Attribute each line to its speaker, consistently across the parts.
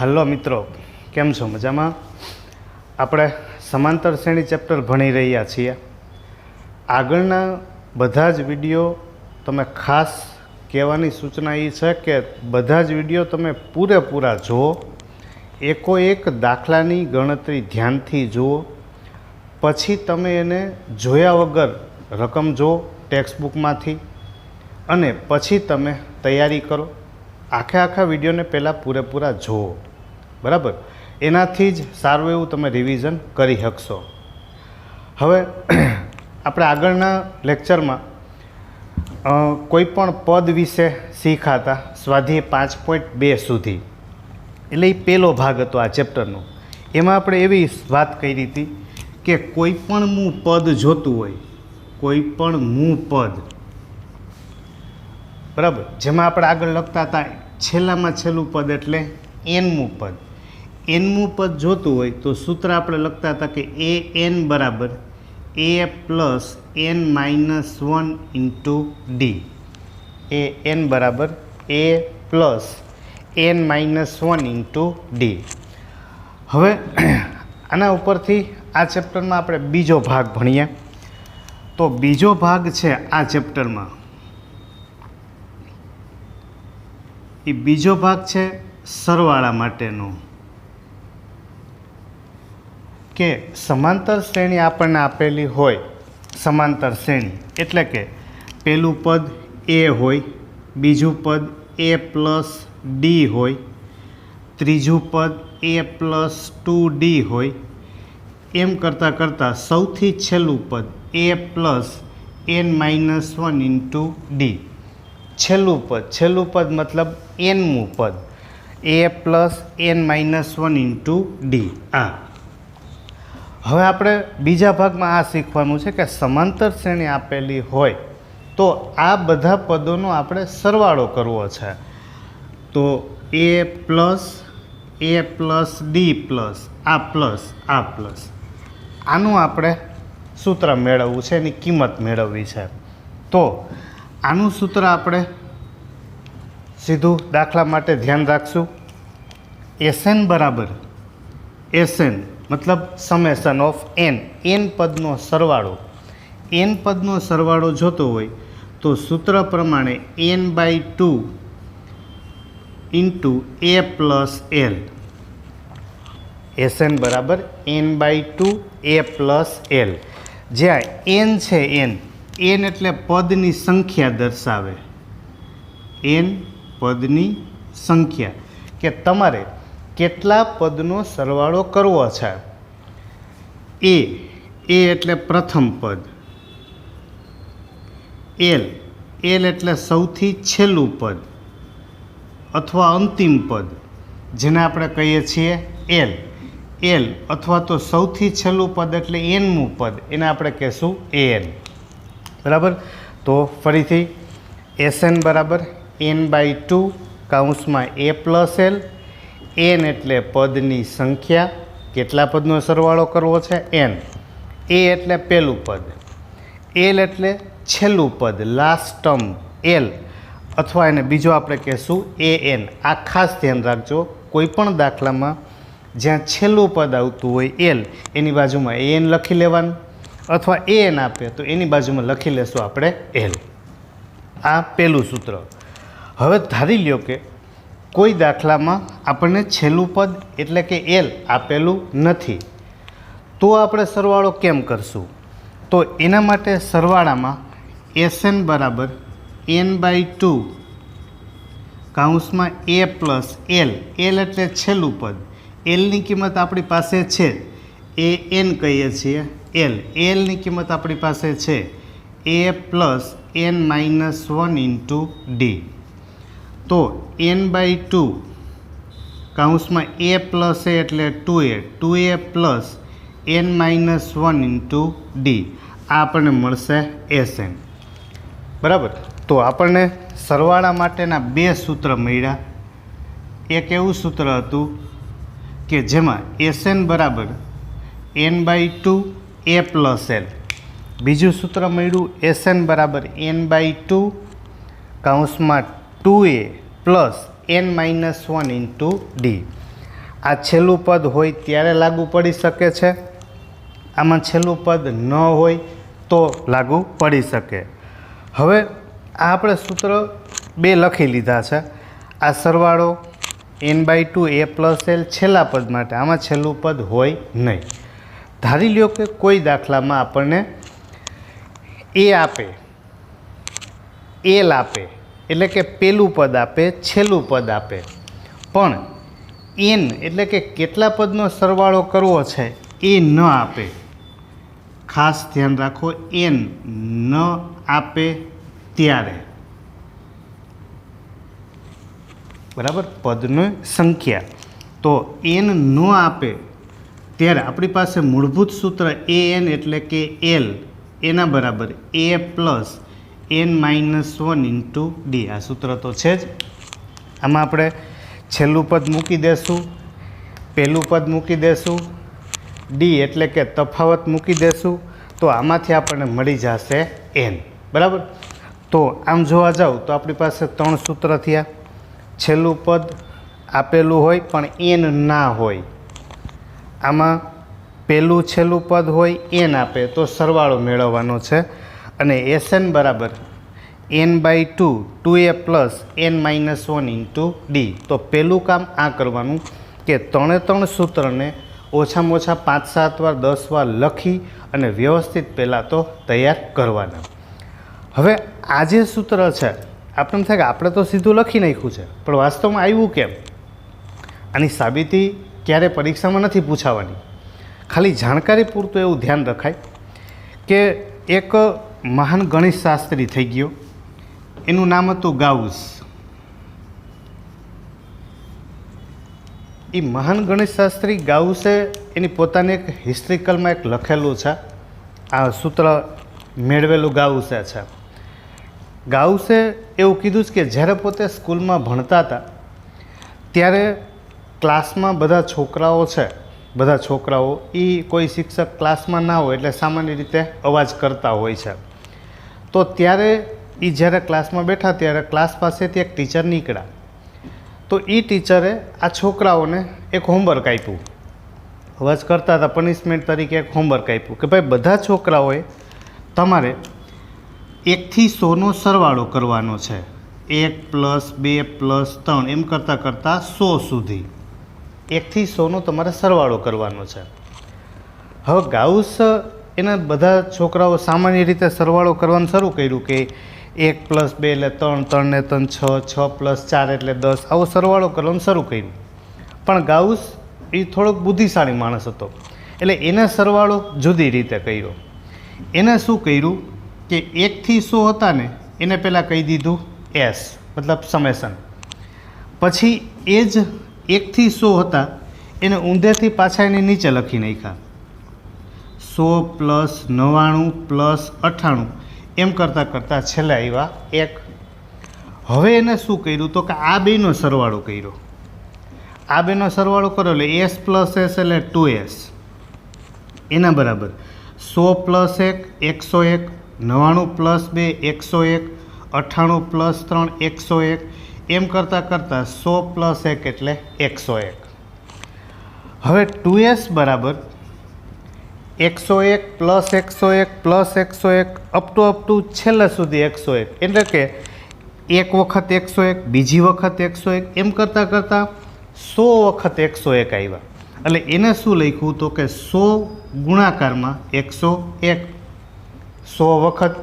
Speaker 1: Hello મિત્રો, કેમ છો? મજામાં? આપણે સમાંતર શ્રેણી ચેપ્ટર ભણી રહ્યા છીએ. આગળના બધા જ વિડીયો તમે ખાસ કહેવાની સૂચના એ છે કે બધા જ વિડીયો તમે પૂરેપૂરા જુઓ, એકોએક દાખલાની ગણતરી ધ્યાનથી જુઓ, પછી તમે એને જોયા વગર રકમ જુઓ ટેક્સ્ટબુકમાંથી અને પછી તમે તૈયારી કરો. આખા વિડીયોને પહેલાં પૂરેપૂરા જુઓ, બરાબર? એનાથી જ સારું એવું તમે રિવિઝન કરી શકશો. હવે આપણે આગળના લેક્ચરમાં કોઈ પણ પદ વિશે શીખાતા સ્વાધ્યાય 5.2 સુધી, એટલે એ પહેલો ભાગ હતો આ ચેપ્ટરનો. એમાં આપણે એવી વાત કરી હતી કે કોઈ પણ મૂળ પદ જોતું હોય, કોઈ પણ મૂળ પદ, બરાબર, જેમાં આપણે આગળ લખતા હતા છેલ્લામાં છેલ્લું પદ એટલે એનમું પદ. એનમું પદ જોતું હોય તો સૂત્ર આપણે લખતા હતા કે an બરાબર a plus n-1 into D. an બરાબર a plus n-1 into D. હવે આના ઉપરથી આ ચેપ્ટરમાં આપણે બીજો ભાગ ભણીએ. તો બીજો ભાગ છે આ ચેપ્ટરમાં, એ બીજો ભાગ છે સરવાળા માટેનો. કે સમાંતર શ્રેણી આપણને આપેલી હોય, સમાંતર શ્રેણી એટલે કે પહેલું પદ એ હોય, બીજું પદ a પ્લસ ડી હોય, ત્રીજું પદ a પ્લસ 2d હોય, એમ કરતાં કરતાં સૌથી છેલ્લું પદ a plus n-1 into D. છેલ્લું પદ મતલબ એનમું પદ a plus n-1 into D. હવે આપણે બીજા ભાગમાં આ શીખવાનું છે કે સમાંતર શ્રેણી આપેલી હોય તો આ બધા પદોનો આપણે સરવાળો કરવો છે. તો a પ્લસ ડી પ્લસ આ પ્લસ આનું આપણે સૂત્ર મેળવવું છે, એની કિંમત મેળવવી છે. તો આનું સૂત્ર આપણે સીધું દાખલા માટે ધ્યાન રાખશું. Sn બરાબર Sn મતલબ સમેશન ઓફ n પદનો સરવાળો. n પદનો સરવાળો જોતો હોય તો સૂત્ર પ્રમાણે n/2 into a plus l. Sn બરાબર n/2 a પ્લસ l. જ્યાં n છે n એટલે પદની સંખ્યા દર્શાવે. n પદની સંખ્યા, કે તમારે કેટલા પદનો સરવાળો કરવો છે. a એટલે પ્રથમ પદ, l એટલે સૌથી છેલ્લું પદ અથવા અંતિમ પદ, જેને આપણે કહીએ છીએ l અથવા તો સૌથી છેલ્લું પદ એટલે એનમું પદ, એને આપણે કહીશું an, બરાબર. તો ફરીથી Sn બરાબર n/2 કૌંસમાં a પ્લસ l. n એટલે પદની સંખ્યા, કેટલા પદનો સરવાળો કરવો છે n. a એટલે પહેલું પદ, l એટલે છેલ્લું પદ, લાસ્ટ ટર્મ l, અથવા એને બીજો આપણે કહીશું an. આ ખાસ ધ્યાન રાખજો, કોઈ પણ દાખલામાં જ્યાં છેલ્લું પદ આવતું હોય l, એની બાજુમાં an લખી લેવાનું, અથવા an આપે તો એની બાજુમાં લખી લેશું આપણે l. આ પહેલું સૂત્ર. હવે ધારી લ્યો કે કોઈ દાખલામાં આપણને છેલ્લું પદ એટલે કે l આપેલું નથી, તો આપણે સરવાળો કેમ કરશું? તો એના માટે સરવાળામાં Sn બરાબર n/2 કૌંસમાં a પ્લસ l. l એટલે છેલ્લું પદ, lની કિંમત આપણી પાસે છે, an કહીએ છીએ lની કિંમત આપણી પાસે છે a plus n-1 into D. તો n/2 કૌંસમાં a પ્લસ a એટલે 2a plus n-1 into D. આ આપણને મળશે Sn, બરાબર. તો આપણને સરવાળા માટેના બે સૂત્ર મળ્યા. એક એવું સૂત્ર હતું કે જેમાં Sn બરાબર n/2 a પ્લસ l. બીજું સૂત્ર મળ્યું Sn બરાબર n/2 કૌંસમાં 2a plus n-1 into D. આ છેલ્લું પદ હોય ત્યારે લાગુ પડી શકે છે, આમાં છેલ્લું પદ ન હોય તો લાગુ પડી શકે. હવે આ આપણે સૂત્ર 2 લખી લીધા છે. આ સરવાળો n/2 a + l છેલ્લા પદ માટે, આમાં છેલ્લું પદ હોય નહીં. ધારી લ્યો કે કોઈ દાખલામાં આપણને એ આપે, એલ આપે, એટલે કે પહેલું પદ આપે, છેલ્લું પદ આપે, પણ એન એટલે કે કેટલા પદનો સરવાળો કરવો છે એ ન આપે. ખાસ ધ્યાન રાખો, એન ન આપે ત્યારે, બરાબર, પદની સંખ્યા. તો એન ન આપે ત્યારે આપણી પાસે મૂળભૂત સૂત્ર એન એટલે કે એલ એના બરાબર a + n-1 × d. આ સૂત્ર તો છે જ. આમાં આપણે છેલ્લું પદ મૂકી દેશું, પહેલું પદ મૂકી દેશું, ડી એટલે કે તફાવત મૂકી દેશું, તો આમાંથી આપણને મળી જશે એન. બરાબર. તો આમ જોવા જાવ તો આપણી પાસે 3 સૂત્ર થયા. છેલ્લું પદ આપેલું હોય પણ એન ના હોય, આમાં પહેલું છેલ્લું પદ હોય એન આપે તો સરવાળો મેળવવાનો છે, અને એસએન બરાબર n/2 2a + n-1 × d. તો પહેલું કામ આ કરવાનું કે 3 સૂત્રને ઓછામાં ઓછા 5-7 વાર 10 વાર લખી અને વ્યવસ્થિત પહેલાં તો તૈયાર કરવાના. હવે આ જે સૂત્ર છે આપણને થાય કે આપણે તો સીધું લખી નાખ્યું છે, પણ વાસ્તવમાં આવ્યું કેમ? આની સાબિતી ક્યારે પરીક્ષામાં નથી પૂછાવાની. ખાલી જાણકારી પૂરતું એવું ધ્યાન રખાય કે એક મહાન ગણિતશાસ્ત્રી થઈ ગયો, એનું નામ હતું ગાઉસ. એ મહાન ગણિતશાસ્ત્રી ગાઉસે એની પોતાની એક હિસ્ટ્રિકલમાં એક લખેલું છે, આ સૂત્ર મેળવેલું ગાઉસે છે. ગાઉસે એવું કીધું છે કે જ્યારે પોતે સ્કૂલમાં ભણતા હતા ત્યારે ક્લાસમાં બધા છોકરાઓ છે, બધા છોકરાઓ એ કોઈ શિક્ષક ક્લાસમાં ના હોય એટલે સામાન્ય રીતે અવાજ કરતા હોય છે. તો ત્યારે એ જ્યારે ક્લાસમાં બેઠા ત્યારે ક્લાસ પાસેથી એક ટીચર નીકળ્યા. તો એ ટીચરે આ છોકરાઓને એક હોમવર્ક આપ્યું, અવાજ કરતા હતા પનિશમેન્ટ તરીકે એક હોમવર્ક આપ્યું કે ભાઈ બધા છોકરાઓએ તમારે 1 થી 100નો સરવાળો કરવાનો છે. 1 + 2 + 3 એમ કરતાં કરતાં 100 સુધી 1 થી 100નો તમારે સરવાળો કરવાનો છે. હવે ગાઉસ એના બધા છોકરાઓ સામાન્ય રીતે સરવાળો કરવાનું શરૂ કર્યું કે 1 + 2 એટલે 3, 3 ને 3 6, 6 + 4 એટલે 10, આવો સરવાળો કરવાનું શરૂ કર્યું. પણ ગાઉસ એ થોડોક બુદ્ધિશાળી માણસ હતો એટલે એને સરવાળો જુદી રીતે કર્યો. એને શું કર્યું કે 1 થી 100 હતા ને એને પહેલાં કહી દીધું એસ, મતલબ સમેશન. પછી એ જ 1 થી 100 હતા એને ઊંધેથી પાછા એને નીચે લખી નાખ્યા, 100 + 99 + 98 એમ કરતાં કરતાં છેલ્લે આવ્યા 1. હવે એને શું કર્યું તો કે આ બેનો સરવાળો કર્યો. આ બેનો સરવાળો કર્યો એટલે s + s એટલે 2s, એના બરાબર 100 + 1 101, 99 + 2 101, 98 + 3 101, એમ કરતાં કરતાં 100 + 1 એટલે 101. હવે 2s બરાબર 101 + 101 + 101 અપ ટુ છેલ્લે સુધી 101, એટલે કે એક વખત 101, બીજી વખત 101, એમ કરતાં કરતાં 100 વખત 101 આવ્યા. એટલે એને શું લખ્યું તો કે 100 ગુણાકારમાં 101, 100 વખત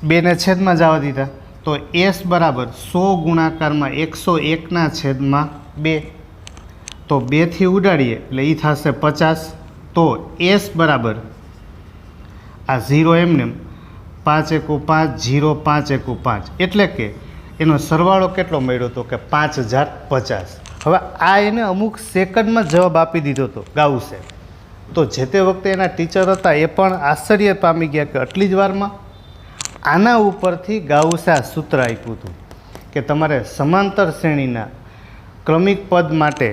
Speaker 1: 2ને છેદમાં જવા દીધા, તો s બરાબર 100 ગુણાકારમાં 101/2, તો 2થી ઉડાડીએ એટલે એ થશે 50. તો s બરાબર આ 0 એમને 5 × 1 = 5, 0 5 × 1 = 5, એટલે કે એનો સરવાળો કેટલો મળ્યો હતો કે 5050. હવે આ એને અમુક સેકન્ડમાં જવાબ આપી દીધો હતો ગાઉસે. તો જે તે વખતે એના ટીચર હતા એ પણ આશ્ચર્ય પામી ગયા કે આટલી જ વારમાં. આના ઉપરથી ગાઉસે આ સૂત્ર આપ્યું હતું કે તમારે સમાંતર શ્રેણીના ક્રમિક પદ માટે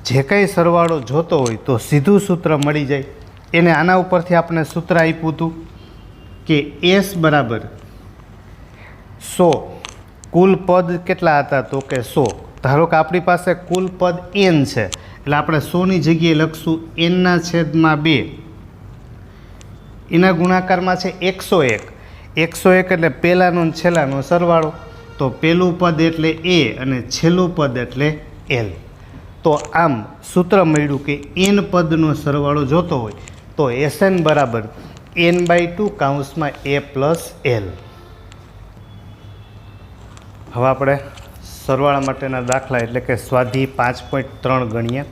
Speaker 1: જે કંઈ સરવાળો જોતો હોય તો સીધું સૂત્ર મળી જાય. એને આના ઉપરથી આપણે સૂત્ર આપ્યું હતું કે s બરાબર 100, કુલ પદ કેટલા હતા તો કે 100. ધારો કે આપણી પાસે કુલ પદ n છે એટલે આપણે 100ની જગ્યાએ લખશું એનના છેદમાં 2, એના ગુણાકારમાં છે 101. 101 એટલે પહેલાંનો અને છેલ્લાનો સરવાળો. તો પહેલું પદ એટલે એ અને છેલ્લું પદ એટલે એલ. તો આમ સૂત્ર મળ્યું કે એન પદનો સરવાળો જોતો હોય તો એસએન બરાબર n/2 કૌંસમાં a પ્લસ એલ. હવે આપણે સરવાળા માટેના દાખલા એટલે કે સ્વાધ્યાય 5.3 ગણીએ.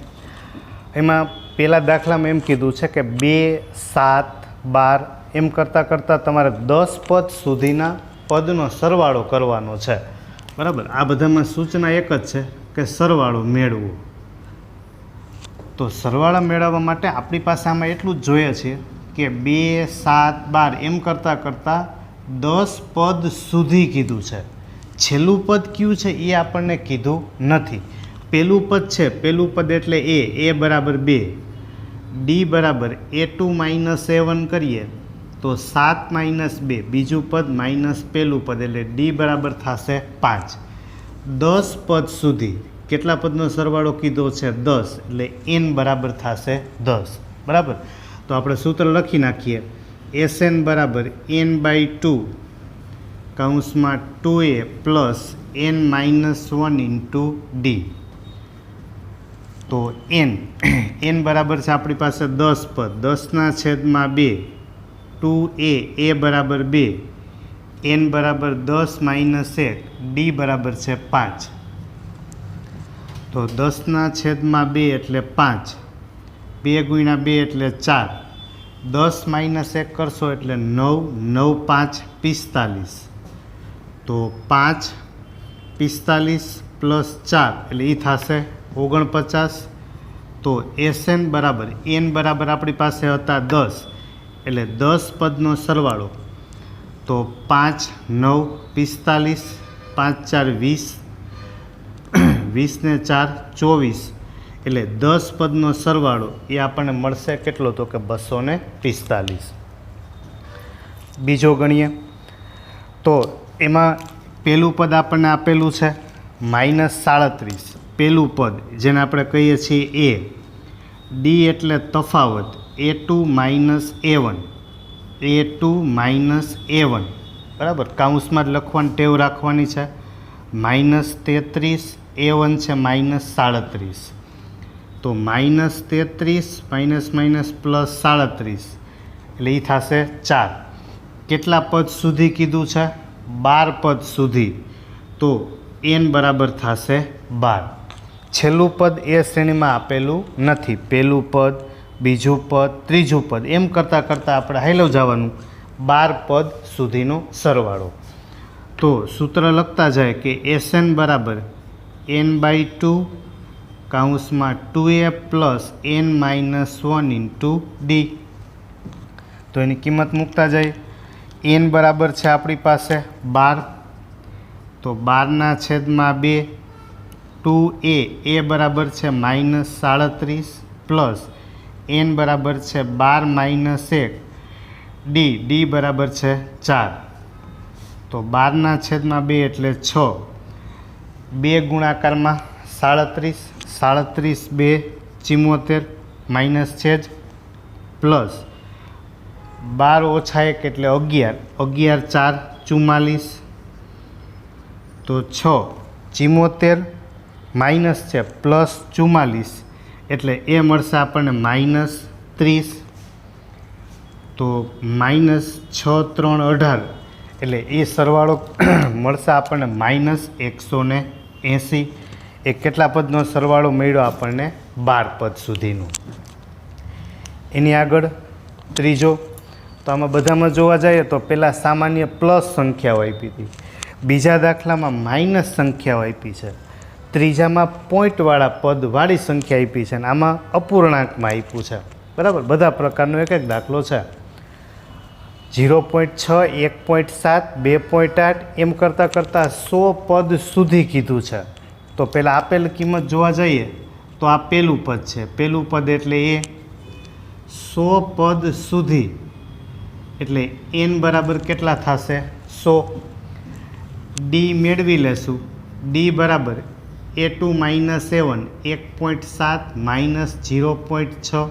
Speaker 1: એમાં પહેલા દાખલામાં એમ કીધું છે કે 2, 7, 12 એમ કરતાં કરતાં તમારે 10 પદ સુધીના પદનો સરવાળો કરવાનો છે. બરાબર, આ બધામાં સૂચના એક જ છે કે સરવાળો મેળવો. તો સરવાળા મેળવવા માટે આપણી પાસે આમાં એટલું જ જોઈએ છે કે 2, 7, 12 એમ કરતાં કરતાં 10 પદ સુધી કીધું છે. છેલ્લું પદ કયું છે એ આપણને કીધું નથી. પહેલું પદ છે, પહેલું પદ એટલે એ બરાબર 2, ડી બરાબર a2 - a1 કરીએ તો 7 - 2, બીજું પદ માઇનસ પહેલું પદ એટલે ડી બરાબર થશે 5. 10 પદ સુધી કેટલા પદનો સરવાળો કીધો છે? 10, એટલે એન બરાબર થશે 10. બરાબર, તો આપણે સૂત્ર લખી નાખીએ. એસએન બરાબર n/2 કૌંસમાં 2a plus n-1 into D. તો n બરાબર છે આપણી પાસે 10 પદ, 10ના છેદમાં 2, 2a બરાબર 2, n બરાબર 10 - 1, ડી બરાબર છે 5. તો 10ના છેદમાં 2 એટલે 5, 2 × 2 એટલે 4, 10 - 1 કરશો એટલે 9, 9 × 5 = 45. તો 5, 45 પ્લસ 4 એટલે એ થશે 49. તો એસએન બરાબર એન બરાબર આપણી પાસે હતા 10, એટલે 10 પદનો સરવાળો. તો 5, 9, 45, 5 × 4 = 20, 20 ને 4 = 24, એટલે 10 પદનો સરવાળો એ આપણને મળશે કેટલો? તો કે 245. બીજો ગણીએ તો એમાં પહેલું પદ આપણને આપેલું છે -37. પહેલું પદ જેને આપણે કહીએ છીએ એ, ડી એટલે તફાવત, a2 - a1, a2 - a1. બરાબર, કાઉન્સમાં જ લખવાની ટેવ રાખવાની છે. -33, a1 છે -37. તો -33 - પ્લસ 37 એટલે એ થશે 4. કેટલા પદ સુધી કીધું છે? 12 પદ સુધી. તો n બરાબર થશે 12. છેલ્લું પદ એ શ્રેણીમાં આપેલું નથી. પહેલું પદ, બીજું પદ, ત્રીજું પદ એમ કરતાં કરતાં આપણે હાલ્યું જવાનું 12 પદ સુધીનો સરવાળો. તો સૂત્ર લખતા જાય કે એસએન બરાબર n/2 કૌંસમાં 2a plus n-1 into D. તો એની કિંમત મૂકતા જાય. n બરાબર છે આપણી પાસે 12, તો 12ના છેદમાં 2, 2a બરાબર છે -37 પ્લસ n બરાબર છે 12 - 1, ડી બરાબર છે 4. તો 12ના છેદમાં 2 એટલે 6, 2 ગુણાકારમાં 37, 37 × 2 = 74, માઇનસ છે જ, પ્લસ 12 - 1 એટલે 11, 11 × 4 = 44. તો 6, 74 માઇનસ છે પ્લસ 44 એટલે એ મળશે આપણને -30. તો -6, 3, 18 એટલે એ સરવાળો મળશે આપણને -180. એ કેટલા પદનો સરવાળો મળ્યો આપણને? 12 પદ સુધીનો. એની આગળ ત્રીજો. તો આમાં બધામાં જોવા જઈએ તો પહેલાં સામાન્ય પ્લસ સંખ્યાઓ આપી હતી, બીજા દાખલામાં માઇનસ સંખ્યાઓ આપી છે, ત્રીજામાં પોઈન્ટવાળા પદવાળી સંખ્યા આપી છે અને આમાં અપૂર્ણાંકમાં આપ્યું છે. બરાબર, બધા પ્રકારનો એક દાખલો છે. 0.6, 1.7, 2.8 એમ કરતાં કરતાં 100 પદ સુધી કીધું છે. તો પહેલાં આપેલ કિંમત જોવા જઈએ તો આ પહેલું પદ છે. પહેલું પદ એટલે એ 100 પદ સુધી, એટલે n બરાબર કેટલા થશે? 100. ડી મેળવી લેશું. ડી બરાબર A2 માઇનસ A1 1.7 માઇનસ 0.6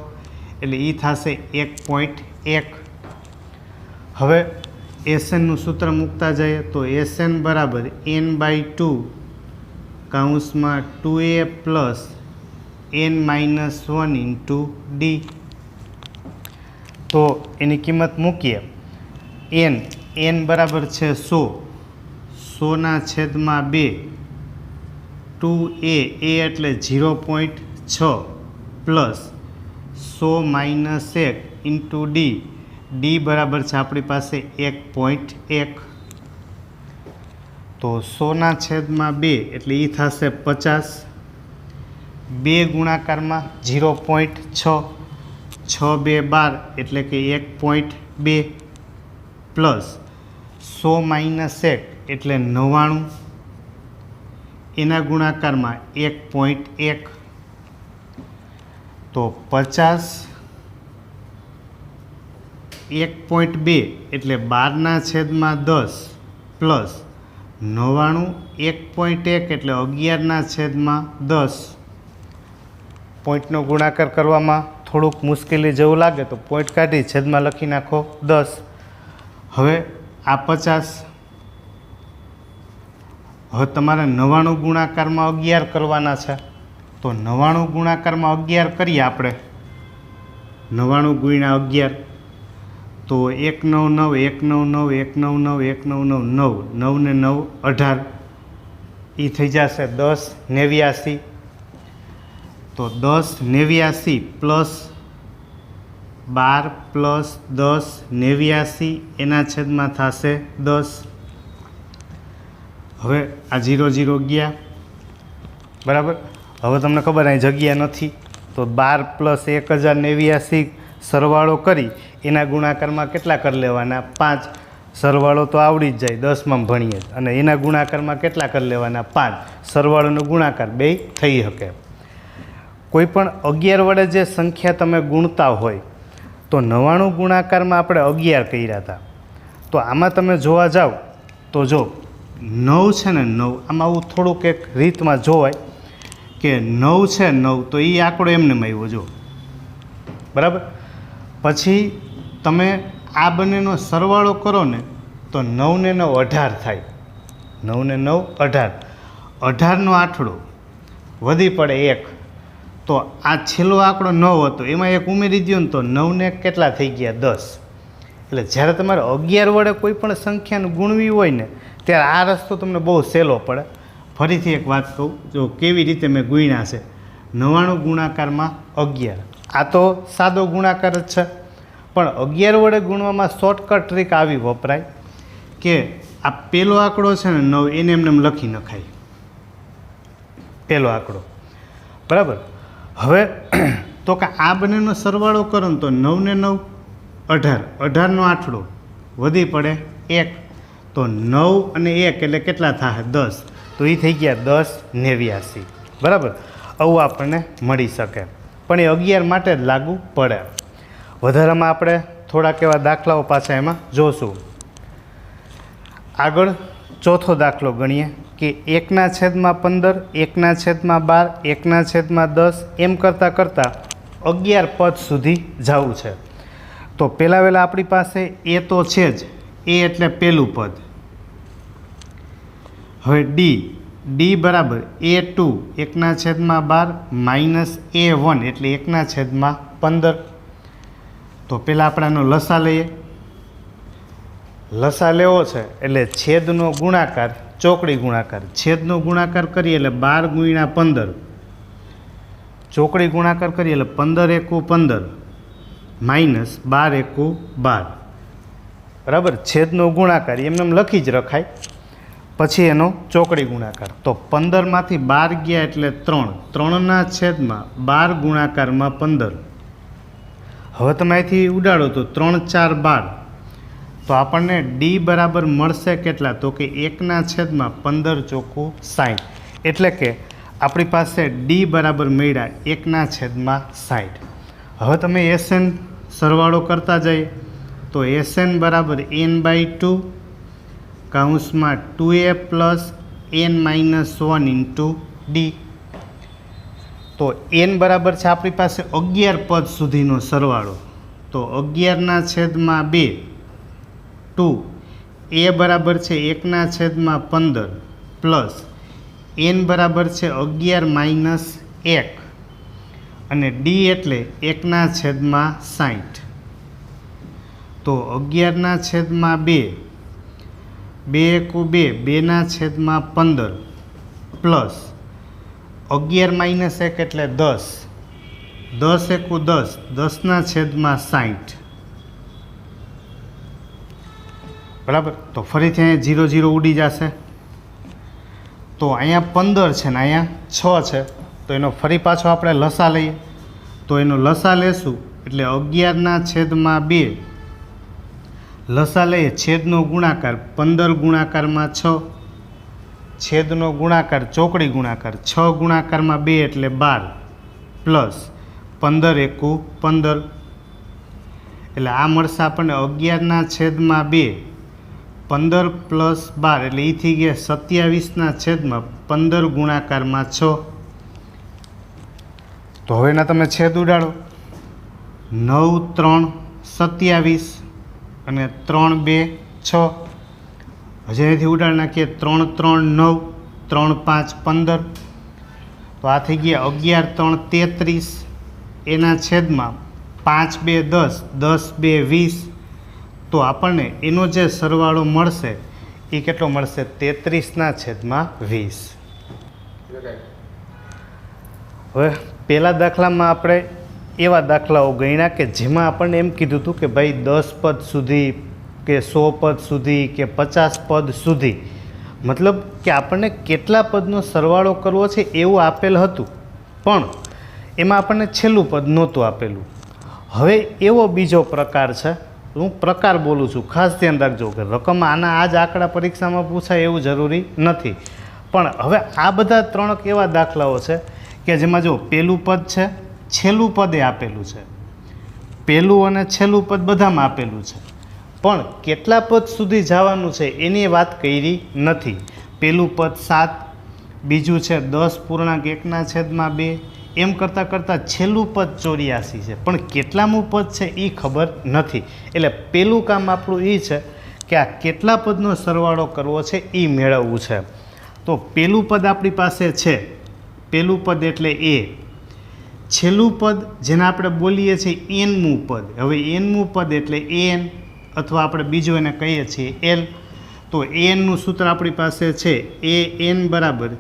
Speaker 1: એટલે એ થશે 1.1. હવે એસએનનું સૂત્ર મૂકતા જઈએ તો એસએન બરાબર n/2 કૌંસમાં 2a plus n-1 into D. તો એની કિંમત મૂકીએ. n બરાબર છે 100/2 2a એટલે 0.6 plus 100 minus 1 into d. D બરાબર છે આપણી પાસે 1.1. તો 100/2 એટલે એ થશે 50. 2 ગુણાકારમાં 0.6 6 2 12 એટલે કે 1.2 પ્લસ 100 માઇનસ 1 એટલે 99 એના ગુણાકારમાં 1.1. તો 50 1.2 એટલે 12/10 પ્લસ 99 1.1 એટલે 11/10. પોઈન્ટનો ગુણાકાર કરવામાં થોડુંક મુશ્કેલી જેવું લાગે તો પોઈન્ટ કાઢી છેદમાં લખી નાખો 10. હવે આ 50. હવે તમારે 99 ગુણાકારમાં 11 કરવાના છે. તો 99 ગુણાકારમાં 11 કરીએ આપણે. 99 ગુણ્યા 11 તો 199 199 199 199 9 ને 9 18. એ થઈ જશે 10 89. તો 10 89 પ્લસ 12 પ્લસ 10 89 એના છેદમાં થશે 10. હવે આ 0 0 ગયા બરાબર. હવે તમને ખબર અહીં જગ્યા નથી તો 12 પ્લસ 1089 સરવાળો કરી એના ગુણાકારમાં કેટલા કરી લેવાના 5. સરવાળો તો આવડી જ જાય 10માં ભણીએ અને એના ગુણાકારમાં કેટલા કરી લેવાના 5. સરવાળોનો ગુણાકાર બે થઈ શકે. કોઈ પણ 11 વડે જે સંખ્યા તમે ગુણતા હોય તો 99 ગુણાકારમાં આપણે 11 કર્યા હતા. તો આમાં તમે જોવા જાઓ તો જો 9 છે ને 9 આમાં આવું થોડુંક એક રીતમાં જોવાય કે 9 છે 9 તો એ આંકડો એમને આવ્યો જો બરાબર. પછી તમે આ બંનેનો સરવાળો કરો ને તો 9 ને 9 18 થાય. 9 ને 9 18. 18નો આઠડો વધી પડે 1. તો આ છેલ્લો આંકડો 9 હતો એમાં એક ઉમેરી દો ને તો 9 ને કેટલા થઈ ગયા 10. એટલે જ્યારે તમારે 11 વડે કોઈ પણ સંખ્યાને ગુણવી હોય ને ત્યારે આ રસ્તો તમને બહુ સહેલો પડે. ફરીથી એક વાત કહું જો કેવી રીતે મેં ગુણ્યા છે. 99 ગુણાકારમાં 11. આ તો સાદો ગુણાકાર જ છે પણ 11 વડે ગુણવામાં શોર્ટકટ ટ્રીક આવી વપરાય કે આ પહેલો આંકડો છે ને 9 એને એમને લખી નખાય. પહેલો આંકડો બરાબર. હવે તો કે આ બંનેનો સરવાળો કરો ને તો 9 ને 9 18. 18નો આઠડો વધી પડે 1. તો 9 અને 1 એટલે કેટલા થાય 10. તો એ થઈ ગયા 10 89 બરાબર. આવું આપણને મળી શકે પણ એ 11 માટે જ લાગુ પડે. વધારામાં આપણે થોડાક એવા દાખલાઓ પાછા એમાં જોશું. આગળ ચોથો દાખલો ગણીએ કે 1/15 1/12 1/10 એમ કરતાં કરતાં 11 પદ સુધી જવું છે. તો પહેલાં આપણી પાસે એ તો છે જ. એ એટલે પહેલું પદ. હવે ડી બરાબર A2 1/12 માઇનસ A1 એટલે 1/15. તો પહેલાં આપણે આનો લસા લઈએ. લસા લેવો છે એટલે છેદનો ગુણાકાર ચોકડી ગુણાકાર. છેદનો ગુણાકાર કરીએ એટલે 12 ગુણ્યા 15. ચોકડી ગુણાકાર કરીએ એટલે 15 એકુ 15 માઇનસ 12 એકુ 12 બરાબર. છેદનો ગુણાકાર એમને લખી જ રખાય. પછી એનો ચોકડી ગુણાકાર. તો 15માંથી 12 ગયા એટલે 3. 3ના છેદમાં 12 ગુણાકારમાં 15. હવે તમે અહીંથી ઉડાડો તો 3 4 12. તો આપણને ડી બરાબર મળશે કેટલા તો કે 1/15 ચોખ્ખું 60. એટલે કે આપણી પાસે ડી બરાબર મળ્યા 1/60. હવે તમે એસએન સરવાળો કરતા જઈએ તો એસએન બરાબર n/2 કૌંસમાં 2a plus n-1 into D. તો એન બરાબર છે આપણી પાસે 11 પદ સુધીનો સરવાળો. તો 11/2 2 એ બરાબર છે 1/15 પ્લસ એન બરાબર છે 11 - 1 અને ડી એટલે 1/60. તો 11/2 2 × 2 2/15 પ્લસ 11 - 1 એટલે 10 10 × 10 10/60. બરાબર. તો ફરીથી અહીંયા 0 0 ઉડી જશે. તો અહીંયા 15 છે ને અહીંયા 6 છે. તો એનો ફરી પાછો આપણે લસા લઈએ. તો એનો લસા લેશું એટલે 11/2 લસા લઈએ છેદનો ગુણાકાર 15 ગુણાકારમાં 6 છેદનો ગુણાકાર ચોકડી ગુણાકાર 6 ગુણાકારમાં 2 એટલે 12 પ્લસ 15 × 15 એટલે આ મળશે આપણને 11/2 15 પ્લસ 12 એટલે એ થઈ ગયા 27/15 ગુણાકારમાં 6. તો હવે એના તમે છેદ ઉડાડો. 9 3 27 અને 3 2 6. હજી અહીંથી ઉડાડી નાખીએ 3 3 9 3 5 15. તો આ થઈ ગયા 11 3 33 એના છેદમાં 5 2 10 10 2 20. તો આપણને એનો જે સરવાળો મળશે એ કેટલો મળશે 33/20. હવે પહેલા દાખલામાં આપણે એવા દાખલાઓ ગણ્યા કે જેમાં આપણને એમ કીધું હતું કે ભાઈ 10 પદ સુધી કે 100 પદ સુધી કે 50 પદ સુધી, મતલબ કે આપણને કેટલા પદનો સરવાળો કરવો છે એવું આપેલ હતું, પણ એમાં આપણને છેલ્લું પદ નહોતું આપેલું. હવે એવો બીજો પ્રકાર છે. હું પ્રકાર બોલું છું, ખાસ ધ્યાન રાખજો કે રકમ આના આ જ આંકડા પરીક્ષામાં પૂછાય એવું જરૂરી નથી. પણ હવે આ બધા 3 એવા દાખલાઓ છે કે જેમાં જો પહેલું પદ છે, છેલ્લું પદે આપેલું છે, પહેલું અને છેલ્લું પદ બધામાં આપેલું છે, પણ કેટલા પદ સુધી જવાનું છે એની વાત કરી નથી. પહેલું પદ 7, બીજું છે 10.1/2, એમ કરતાં કરતાં છેલ્લું પદ 84 છે, પણ કેટલામું પદ છે એ ખબર નથી. એટલે પહેલું કામ આપણું એ છે કે આ કેટલા પદનો સરવાળો કરવો છે એ મેળવવું છે. તો પહેલું પદ આપણી પાસે છે, પહેલું પદ એટલે એ. છેલ્લું પદ જેને આપણે બોલીએ છીએ એનમું પદ. હવે એનમું પદ એટલે એન, અથવા આપણે બીજું એને કહીએ છીએ એલ. તો એનનું સૂત્ર આપણી પાસે છે એ એન બરાબર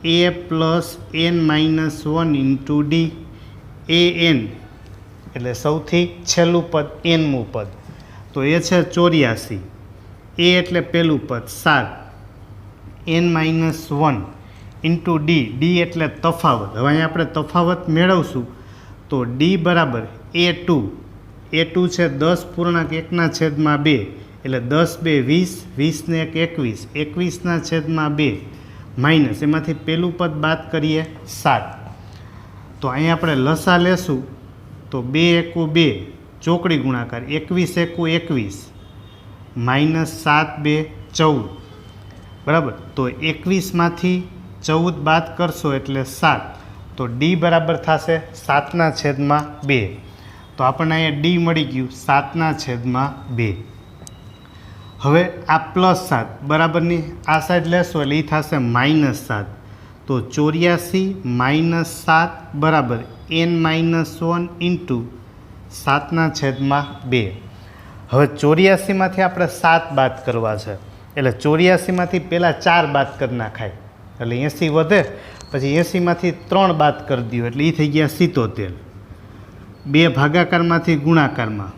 Speaker 1: a + n - 1 × d. A n એટલે સૌથી છેલ્લું પદ, એનમું પદ. તો એ છે 84. એ એટલે પહેલું પદ 7, n - 1 × d. d એટલે તફાવત. હવે અહીંયા આપણે તફાવત મેળવશું. તો d બરાબર a2. a2 છે 10.1/2 એટલે 10 2 20 20 ને 1 21 21/2 માઇનસ એમાંથી પહેલું પદ બાદ કરીએ 7. તો અહીંયા આપણે લસા લેશું. તો 2 × 2 ચોકડી ગુણાકાર 21 × 21 માઇનસ 7 2 14. બરાબર. તો 21માંથી 14 બાદ કરશો એટલે 7. તો ડી બરાબર થશે 7/2. તો આપણને અહીંયા ડી મળી ગયું 7/2. હવે આ +7 બરાબરની આ સાઈડ લેશો એટલે એ થશે -7. તો 84 - 7 બરાબર n - 1 × 7/2. હવે 84માંથી આપણે 7 બાદ કરવા છે, એટલે 84માંથી પહેલાં 4 બાદ કરી નાખાય એટલે 80 વધે. પછી 80માંથી 3 બાદ કરી દો એટલે એ થઈ ગયા 77. 2 ભાગાકારમાંથી ગુણાકારમાં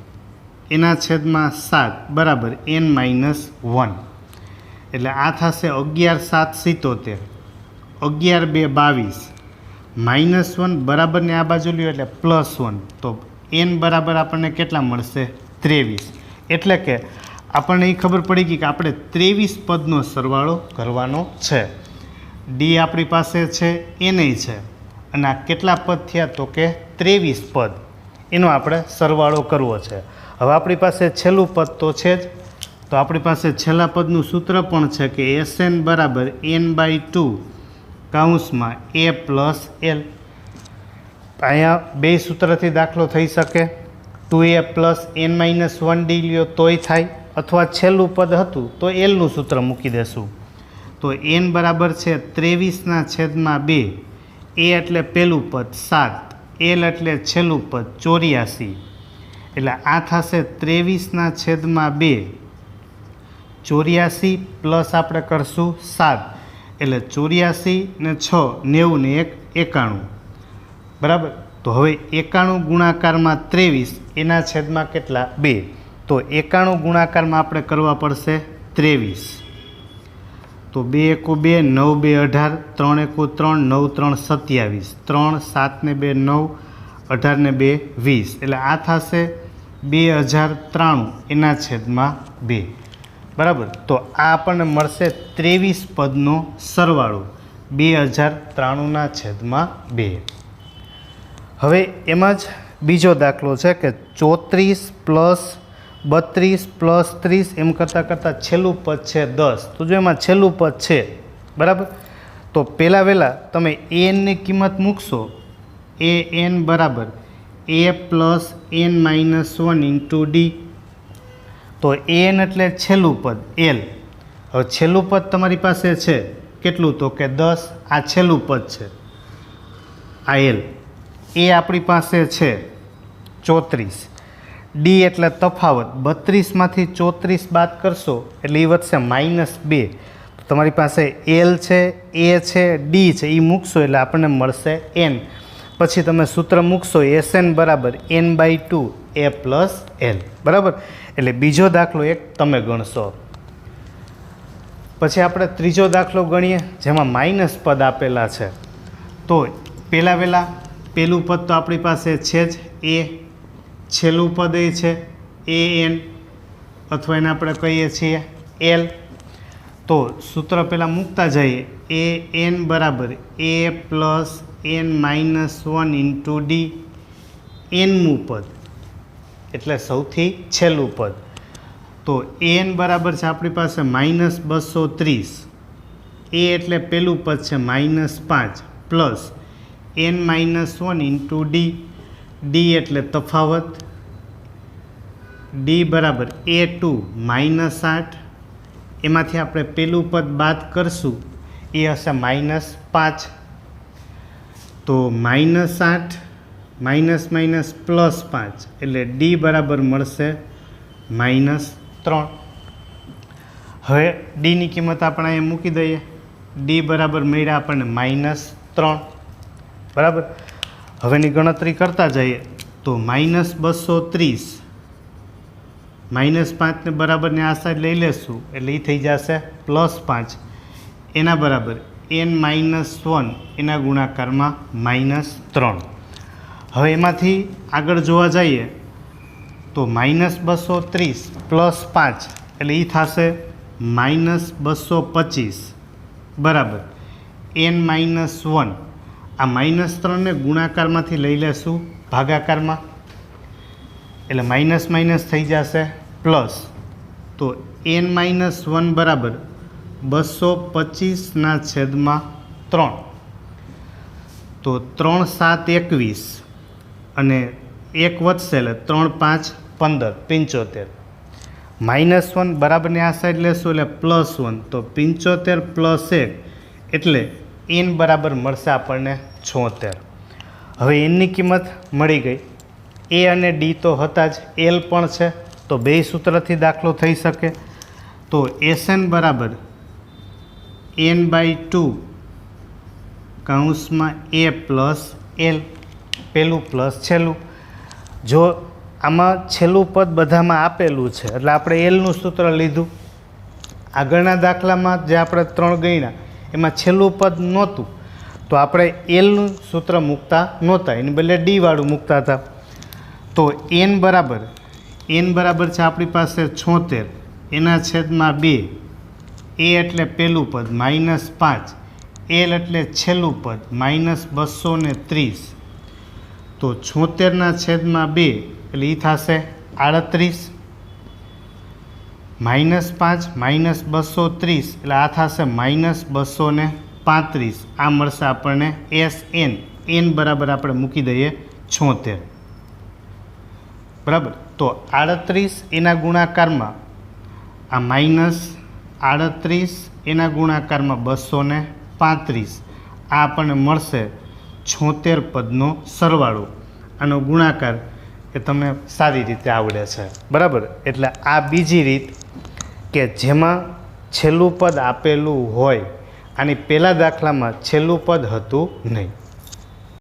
Speaker 1: એના છેદમાં 7 બરાબર n - 1. એટલે આ થશે 11 7 77. 11 2 22 -1 બરાબરને આ બાજુ લ્યો એટલે +1. તો n બરાબર આપણને કેટલા મળશે 23. એટલે કે આપણને એ ખબર પડી ગઈ કે આપણે 23 પદનો સરવાળો કરવાનો છે. ડી આપણી પાસે છે, એને છે, અને આ કેટલા પદ થયા તો કે 23 પદ, એનો આપણે સરવાળો કરવો છે. હવે આપણી પાસે છેલ્લું પદ તો છે જ, તો આપણી પાસે છેલ્લા પદનું સૂત્ર પણ છે કે Sn બરાબર n/2 કૌંસમાં એ પ્લસ એલ. અહીંયા બે સૂત્રથી દાખલો થઈ શકે. 2a plus n minus 1d લ્યો તોય થાય, અથવા છેલ્લું પદ હતું તો એલનું સૂત્ર મૂકી દેશું. તો n બરાબર છે 23/2. એ એટલે પહેલું પદ 7, એલ એટલે છેલ્લું પદ 84. એટલે આ થશે 23/2. 84 પ્લસ આપણે કરશું 7, એટલે 84 ને 6 90 ને 1 91. બરાબર. તો હવે 91 ગુણાકારમાં 23 એના છેદમાં કેટલા 2. તો 91 ગુણાકારમાં આપણે કરવા પડશે 23. તો 2 એકુ 2, 9 2 18, 3 એકુ 3, 9 3 27, 3 7 ને 2 9, 18 ને 2 20. એટલે આ થશે 2093 એના છેદમાં 2. બરાબર. તો આ આપણને મળશે 23 પદનો સરવાળો 2093ના છેદમાં 2. હવે એમાં જ બીજો દાખલો છે કે 34 પ્લસ 32 પ્લસ 30 એમ કરતાં કરતાં છેલ્લું પદ છે 10. તો જો એમાં છેલ્લું પદ છે, બરાબર, તો પહેલાં તમે એનની કિંમત મૂકશો. એ એન બરાબર A plus N minus 1 into D. તો એન એટલે છેલ્લું પદ એલ. હવે છેલ્લું પદ તમારી પાસે છે કેટલું? તો કે 10. આ છેલ્લું પદ છે, આ એલ. એ આપણી પાસે છે 34. ડી એટલે તફાવત. 32માંથી 34 બાદ કરશો એટલે એ વધશે -2. તો તમારી પાસે એલ છે, એ છે, ડી છે, એ મૂકશો એટલે આપણને મળશે એન. પછી તમે સૂત્ર મૂકશો એસએન બરાબર n/2 એ પ્લસ એલ. બરાબર. એટલે બીજો દાખલો એક તમે ગણશો. પછી આપણે ત્રીજો દાખલો ગણીએ જેમાં માઇનસ પદ આપેલા છે. તો પહેલું પદ તો આપણી પાસે છે જ એ, છેલ્લું પદ એ છે એ એન, અથવા એને આપણે કહીએ છીએ એલ. તો સૂત્ર પહેલાં મૂકતા જઈએ. એ એન બરાબર A plus N minus 1 into D. એનમું પદ એટલે સૌથી છેલ્લું પદ. તો એન બરાબર છે આપણી પાસે -230. એ એટલે પહેલું પદ છે -5 plus N minus 1 into d. D એટલે તફાવત. ડી બરાબર A2 -8. એમાંથી આપણે પહેલું પદ બાદ કરશું એ હશે -5. તો -8 -+5 એટલે ડી બરાબર મળશે -3. હવે ડીની કિંમત આપણે અહીંયા મૂકી દઈએ. ડી બરાબર મળ્યા આપણને -3. બરાબર. હવેની ગણતરી કરતા જઈએ તો -230 -5 ને બરાબરને આ સાઈડ લઈ લેશું એટલે એ થઈ જશે +5. એના બરાબર n-1 એના ગુણાકારમાં -3. હવે એમાંથી આગળ જોવા જઈએ તો -230 +5 એટલે એ થશે -225 બરાબર n-1. આ -3 ને ગુણાકારમાંથી લઈ લેશું ભાગાકારમાં એટલે માઇનસ થઈ જશે પ્લસ. તો n-1 બરાબર 225 ના છેદમાં 3. તો 3 7 21 અને 1 વધશે એટલે 3 5 15 75. -1 બરાબરને આ સાઈડ લેશું એટલે +1. તો 75 + 1 એટલે n બરાબર મળશે આપણને 76. હવે એનની કિંમત મળી ગઈ. એ અને ડી તો હતા જ, એલ પણ છે, તો બે સૂત્રથી દાખલો થઈ શકે. તો એસએન બરાબર n/2 કૌંસમાં એ પ્લસ એલ. પહેલું પ્લસ છેલ્લું. જો આમાં છેલ્લું પદ બધામાં આપેલું છે એટલે આપણે એલનું સૂત્ર લીધું. આગળના દાખલામાં જે આપણે 3 ગણ્યા એમાં છેલ્લું પદ નહોતું તો આપણે એલનું સૂત્ર મૂકતા નહોતા, એની બદલે ડીવાળું મૂકતા હતા. તો n બરાબર છે આપણી પાસે 76 એના છેદમાં 2. એ એટલે પહેલું પદ -5, એલ એટલે છેલ્લું પદ -230. તો 76 ના છેદમાં 2 એટલે એ થશે 38. -5 -230 એટલે આ થશે -205. 35 આ મળશે આપણને SN n બરાબર આપણે મૂકી દઈએ 76 બરાબર. તો 38 એના ગુણાકારમાં આ -38 એના ગુણાકારમાં 235 આ આપણને મળશે 76 પદનો સરવાળો. આનો ગુણાકાર એ તમને સારી રીતે આવડે છે બરાબર. એટલે આ બીજી રીત કે જેમાં છેલ્લું પદ આપેલું હોય, આની પહેલા દાખલામાં છેલ્લું પદ હતું નહીં.